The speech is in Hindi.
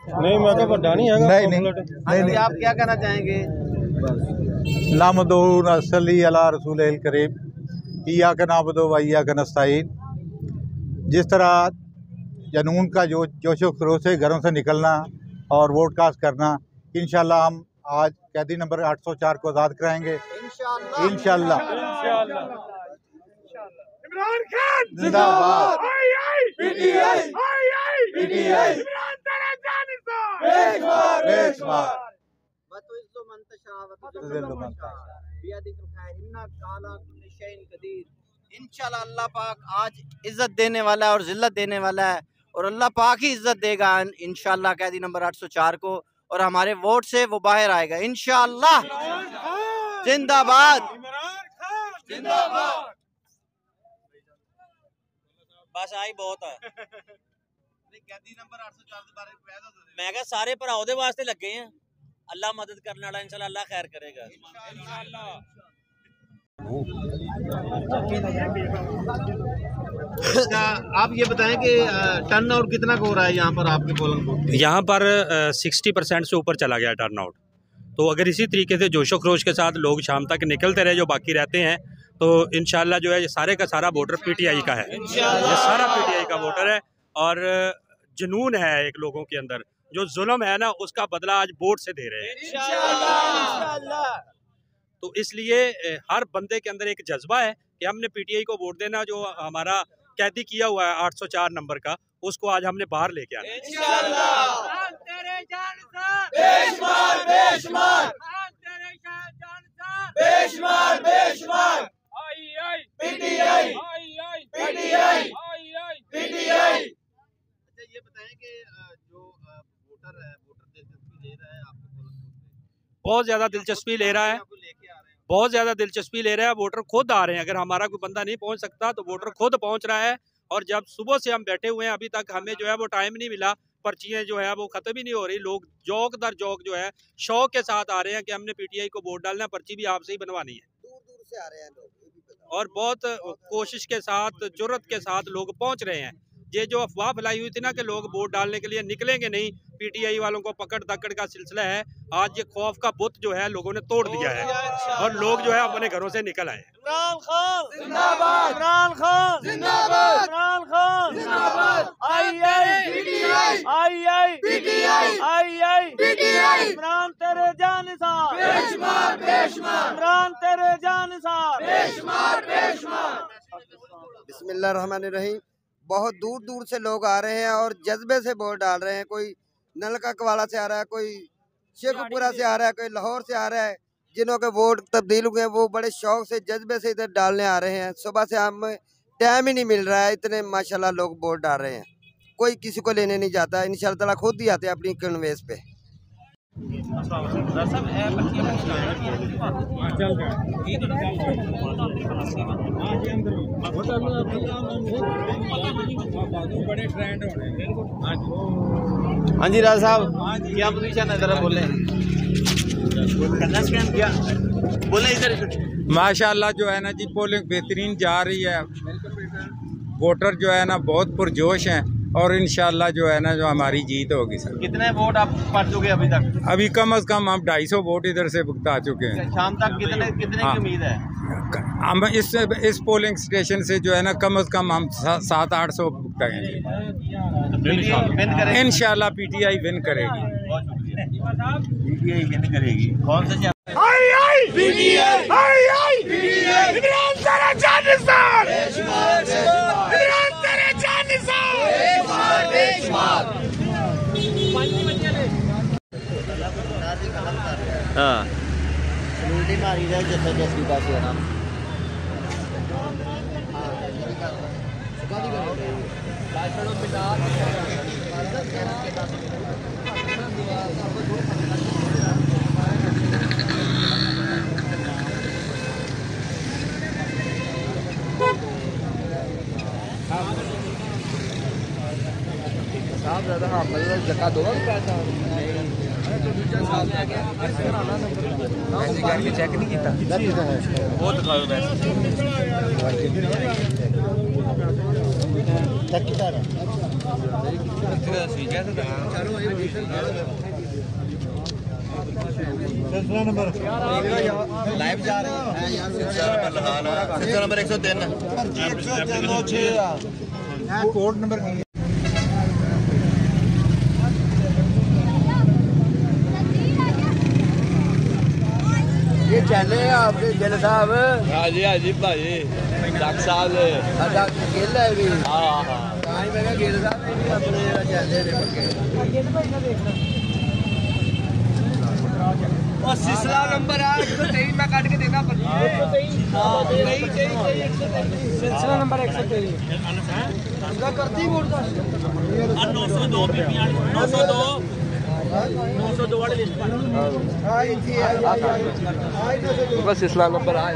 नहीं मैं तो बड़ा नहीं है। नहीं आप क्या कहना चाहेंगे? नामदून असली अला रसूल करीम इया का नाबदो वैया का नस्ताइन। जिस तरह जनून का जो जोशो खरोश से घरों से निकलना और वोट कास्ट करना, इंशाल्लाह हम आज कैदी नंबर 804 को आज़ाद कराएंगे इंशाल्लाह। इमरान खान जिंदाबाद। पीटीआई पीटीआई इमरान तेरा जानिसार बेशुमार बेशुमार। इंशाल्लाह अल्लाह पाक आज इज्जत देने वाला है और जिल्लत देने वाला है, और अल्लाह पाक ही इज्जत देगा इंशाल्लाह कैदी नंबर 804 को, और हमारे वोट से वो बाहर आएगा इंशाल्लाह। जिंदाबाद जिंदाबाद। बस आई बहुत है। कैदी नंबर 804 के बारे में मैं कहा सारे भरा ਉਹਦੇ वास्ते लगे हैं। अल्लाह मदद करने वाला इंशाल्लाह अल्लाह खैर करेगा इंशाल्लाह। आप ये बताएं कि टर्न आउट कितना हो रहा है यहाँ पर आपके पोलिंग बूथ? यहाँ पर 60% से ऊपर चला गया टर्न आउट। तो अगर इसी तरीके से जोशो खरोश के साथ लोग शाम तक निकलते रहे जो बाकी रहते हैं, तो इंशाल्लाह जो है ये सारे का सारा वोटर पीटीआई का है। ये सारा पीटीआई का वोटर है, और जुनून है एक लोगों के अंदर, जो जुल्म है ना उसका बदला आज वोट से दे रहे हैं इंशाल्लाह। तो इसलिए हर बंदे के अंदर एक जज्बा है कि हमने पीटीआई को वोट देना। जो हमारा कैदी किया हुआ है 804 नंबर का, उसको आज हमने बाहर लेके आना ये बताएं कि जो वोटर है दिलचस्पी ले रहा है आपके बहुत ज़्यादा दिलचस्पी ले रहा है, बहुत ज़्यादा दिलचस्पी ले रहा है। वोटर खुद आ रहे हैं, अगर हमारा कोई बंदा नहीं पहुंच सकता तो वोटर खुद पहुंच रहा है। और जब सुबह से हम बैठे हुए हैं अभी तक हमें जो है वो टाइम नहीं मिला, पर्चियाँ जो है वो ख़त्म ही नहीं हो रही। लोग जौक दर जौक जो है शौक के साथ आ रहे हैं कि हमने पीटीआई को वोट डालना, पर्ची भी आपसे ही बनवानी है। दूर दूर से आ रहे हैं लोग, और बहुत कोशिश के साथ जुर्रत के साथ लोग पहुँच रहे हैं। ये जो अफवाह फैलाई हुई थी ना कि लोग वोट डालने के लिए निकलेंगे नहीं, पीटीआई वालों को पकड़ दकड़ का सिलसिला है। आज ये खौफ का बुत जो है लोगों ने तोड़ दिया है, और लोग जो है अपने घरों से निकल आए। इमरान खान जिंदाबाद, इमरान खान जिंदाबाद, इमरान खान जिंदाबाद। पीटीआई इमरान तेरे जानिसार बेशुमार बेशुमार, इमरान तेरे जानिसार बेशुमार बेशुमार। बिस्मिल्लाहिर्रहमानिर्रहीम। बहुत दूर दूर से लोग आ रहे हैं और जज्बे से वोट डाल रहे हैं। कोई नलका कवाला से आ रहा है, कोई शेखपुरा से आ रहा है, कोई लाहौर से आ रहा है। जिन्हों के वोट तब्दील हुए हैं वो बड़े शौक से जज्बे से इधर डालने आ रहे हैं। सुबह से हमें टाइम ही नहीं मिल रहा है, इतने माशाल्लाह लोग वोट डाल रहे हैं। कोई किसी को लेने नहीं जाता, इंशाअल्लाह ताला खुद ही आते हैं अपनी कन्वेंस पे। हाँ जी राज साहब, क्या पोजीशन है जरा बोले। बोले इधर। माशाल्लाह जो है ना जी पोलिंग बेहतरीन जा रही है। वोटर जो है ना बहुत पुरजोश हैं, और इंशाल्लाह जो है ना जो हमारी जीत होगी सर। कितने वोट आप पड़ चुके अभी तक? अभी कम से कम हम 250 वोट इधर से भुगता चुके हैं। शाम तक कितने की उम्मीद है? हम इस पोलिंग स्टेशन से जो है ना कम से कम हम 700-800 भुगताएंगे इंशाल्लाह। पीटीआई विन करेगी, पीटीआई विन करेगी। कौन सा इमरान तेरा जानिसार इमरान तेरा जानिसार हाँ मारी रहे जैसे जैसी बात है ना। ज़्यादा हाँ मतलब जगह दो चेक नहीं किया बहुत चेक किया लाइव जा रहे हैं नंबर 103 कोड नंबर ये चले आपके गिल साहब हाँ जी भाई डॉक्टर साहब डॉक्टर गिल है भी हाँ मैं गिल साहब भी अपने चले पक्के और सिलसिला नंबर है 123 मैं काट के देना सिलसिला नंबर 123 करती वोट का 902 वाले लिस्ट पर सिलसिला नंबर आए